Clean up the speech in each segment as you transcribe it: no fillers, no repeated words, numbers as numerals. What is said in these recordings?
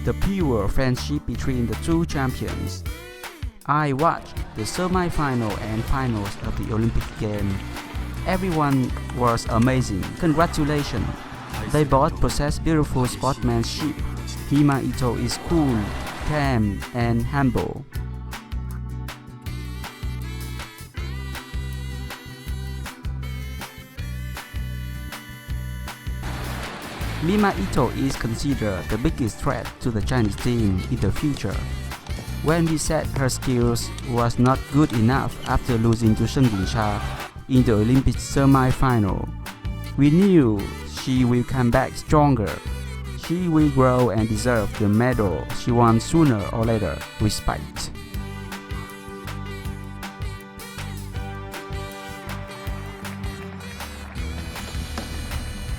the pure friendship between the two champions. I watched the semi-final and finals of the Olympic Games. Everyone was amazing. Congratulations. They both possess beautiful sportsmanship. Mima Ito is cool, calm, and humble. Mima Ito is considered the biggest threat to the Chinese team in the future. When we said her skills was not good enough after losing to Seng Yingsha in the Olympic semi-final, we knew she will come back stronger. She will grow and deserve the medal she won sooner or later. Respect.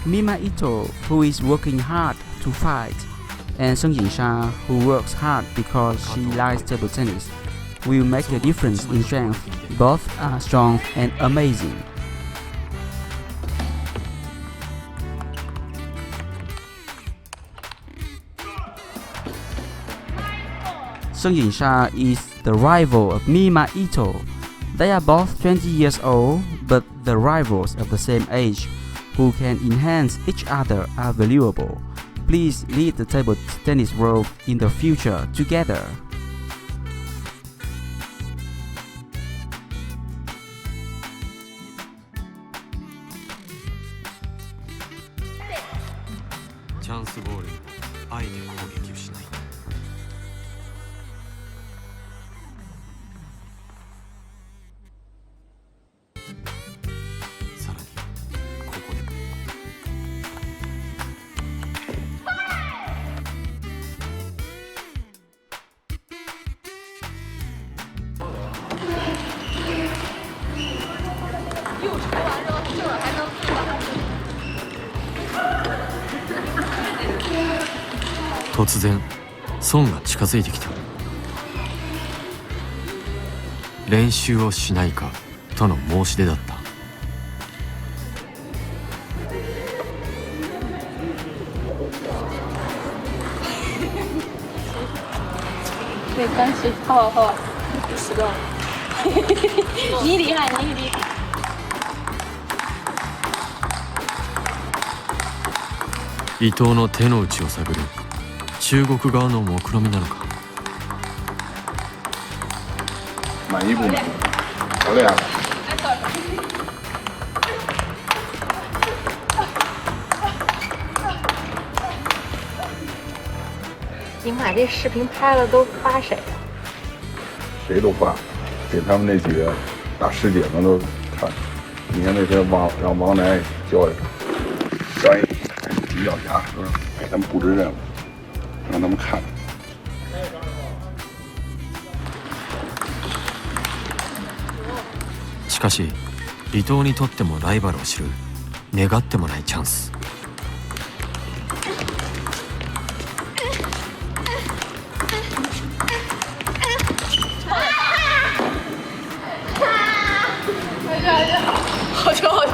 Mima Ito, who is working hard to fight, and Seng Yingsha, who works hard because she likes table tennis, will make a difference in strength. Both are strong and amazing. Seng Yingsha is the rival of Mima Ito. They are both 20 years old, but the rivals of the same age who can enhance each other are valuable. Please lead the table tennis world in the future together. Chance ball あえて攻撃をしない。さらにここでも。突然孫が近づいてきた。練習をしないかとの申し出だった。没关系，好好好，知道。你厉害，你厉害。伊藤の手の内を探る中国側の目論みなのか。满意不满意？漂亮。你们把这视频拍了都发谁啊？谁都发，给他们那几个大师姐们都看。你看那些让王楠教专业指导家，给他们布置任务，让他们看。しかし伊藤にとってもライバルを知る願ってもないチャンス。好球好球！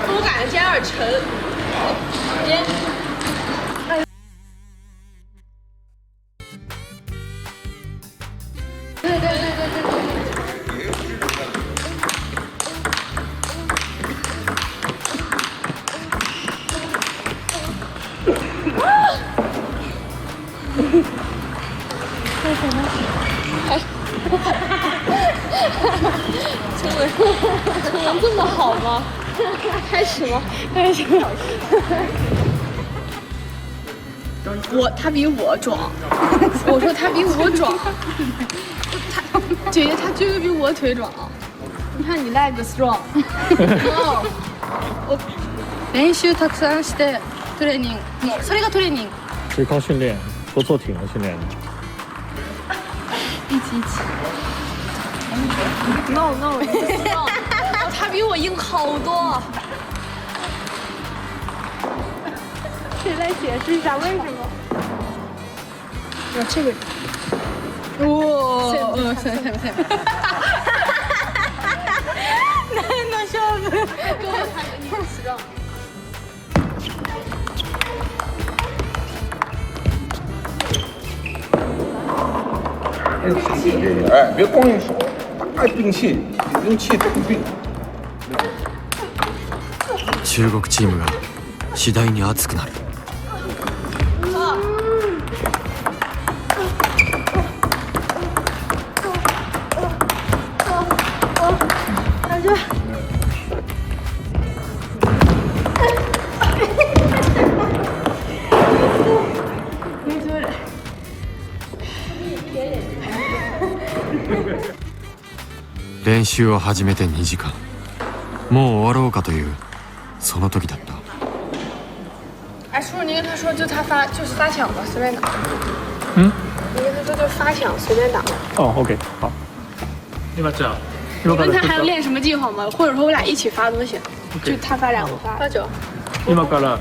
我感觉今天有点沉。今天。为什么？中文这么好吗？开始吗？开始。他比我壮，我说他比我壮，姐姐他绝对比我腿壮。你看你 leg strong。我練習たくさんしてトレーニング、もうそれがトレーニング。是靠训练，多做体能训练。一起。No， 他比我硬好多。谁来解释一下为什么？这个，哇，行，那笑死，给我看个你死状。还是他们这个，哎，别光用手，打兵器，用气动兵。中国チームが次第に熱くなる。練習を始めて2時間、もう終わろうかというその時だった。哎，叔叔，你跟他说，就他就是发抢吧，随便打。嗯，你跟他说就发抢，随便打。哦，OK，好。今这样，你问他还要练什么技好吗？或者说我俩一起发都行，就他发两个发。发九。今から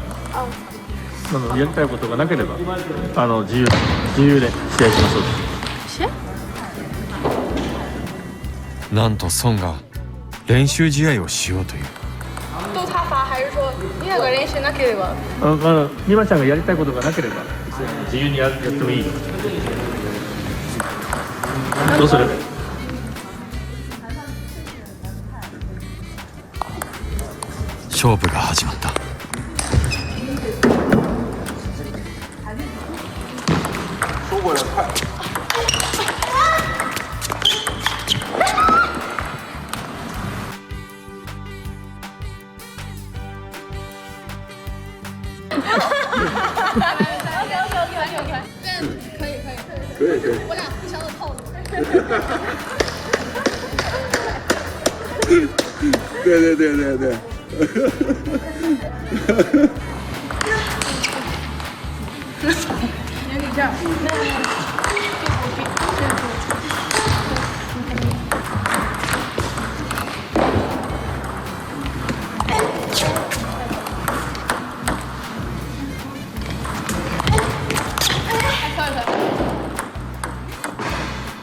やりたいことがなければ自由で試合しましょう。行。なんと孫が練習試合をしようという。都他发还是说你两个練習なければ？美馬ちゃんがやりたいことがなければ自由にやってもいい。どうする？勝負が始まった。收过来快。可以。我俩互相的套路。对。你这样。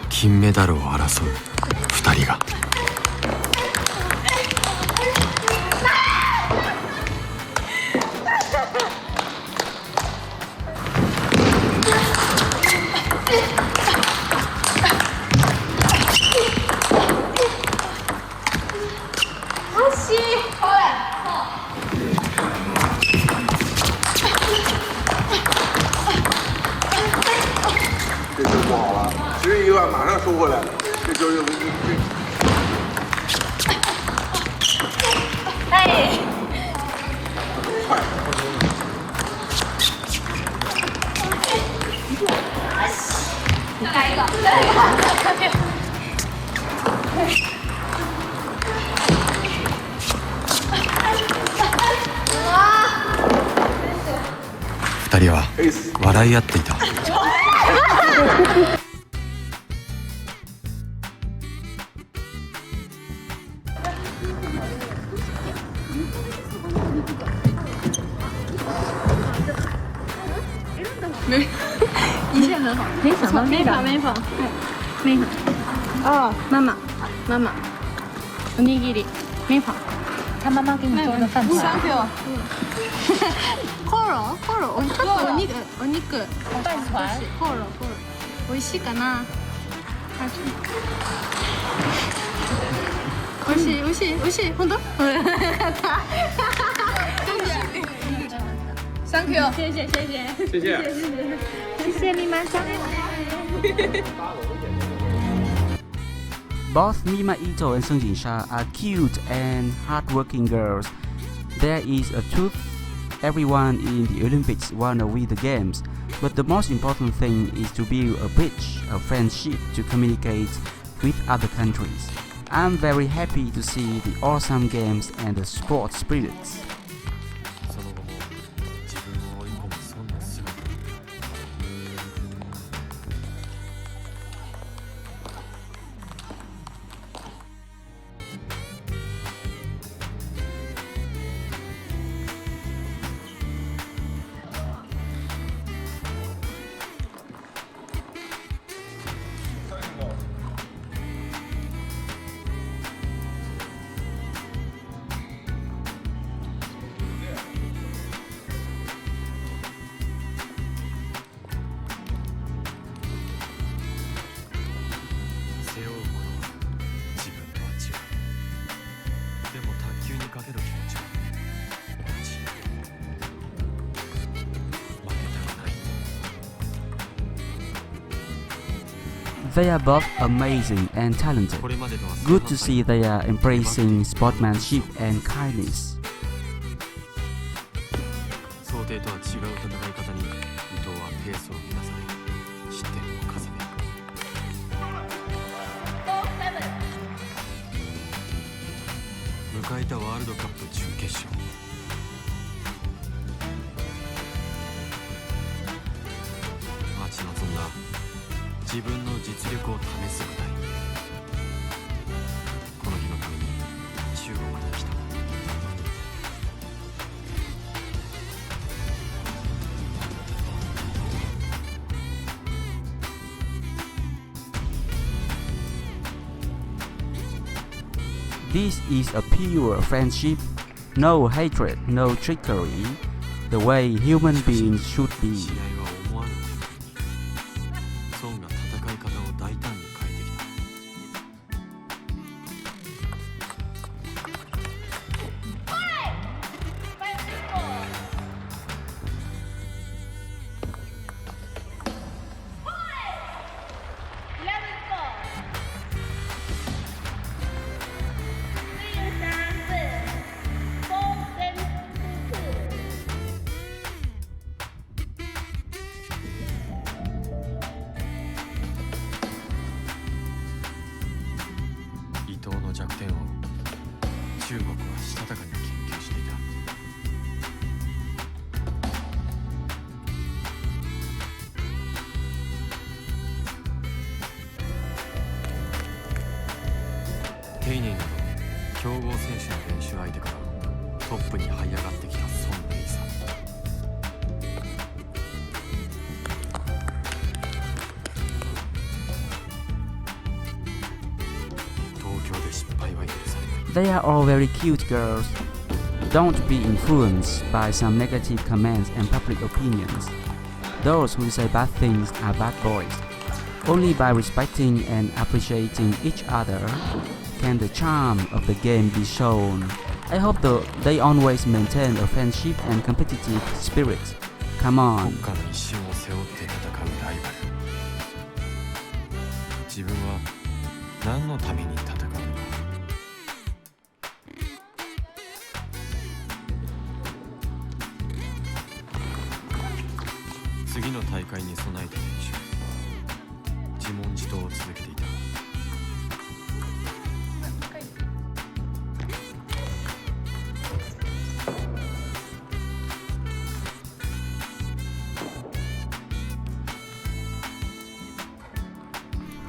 金メダルを争う2人が。这球不好了，11万马上收回来，这球就哎。快。再来一个。2人は笑い合っていた。一切很好，没想到没放，没放。哦，妈妈，おにぎり没放。他妈妈给你做的饭团。コロ、お肉。饭团。コロ。美味しいかな。美味しい，本当。Thank you，谢谢你们上。Both Mima Ito and Sung Jin-sha are cute and hardworking girls. There is a truth: everyone in the Olympics wanna win the games, but the most important thing is to build a bridge of friendship to communicate with other countries. I'm very happy to see the awesome games and the sport spirits. その後も自分を追い込む孫の姿。かける気持ちは同じ。負けたくない。 They are both amazing and talented. これまでとは Good to see they are embracing sportsmanship and kindness. 想定とは違う戦い方に伊藤はペースを乱され失点を重ね迎えたワールドカップ準決勝。待ち望んだ自分の実力を試す舞台。この日のために中国に来た。This is a pure friendship, no hatred, no trickery, the way human beings should be. 試合は思わぬ孫が戦い方を大胆に変えてきた。伊藤の弱点を中国はしたたかに研究していた。丁寧など強豪選手の練習相手からトップに這い上がってきた孫レイさん。They are all very cute girls. Don't be influenced by some negative comments and public opinions. Those who say bad things are bad boys. Only by respecting and appreciating each other can the charm of the game be shown. I hope they always maintain a friendship and competitive spirit. Come 国 on. 家の一瞬を背負って戦うライバル。自分は何のために戦うのか。次の大会に備えて練習、自問自答を続けていた。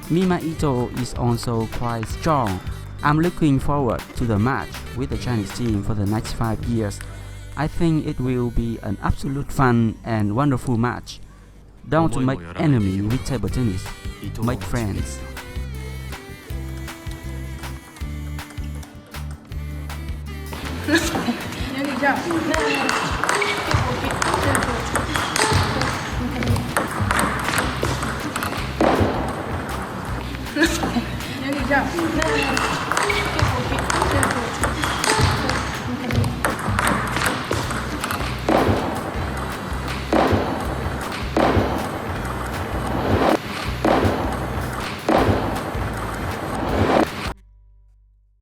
Mima Ito is also quite strong. I'm looking forward to the match with the Chinese team for the next 5 years. I think it will be an absolute fun and wonderful match. Don't make enemy with table tennis. Make friends. 有点像。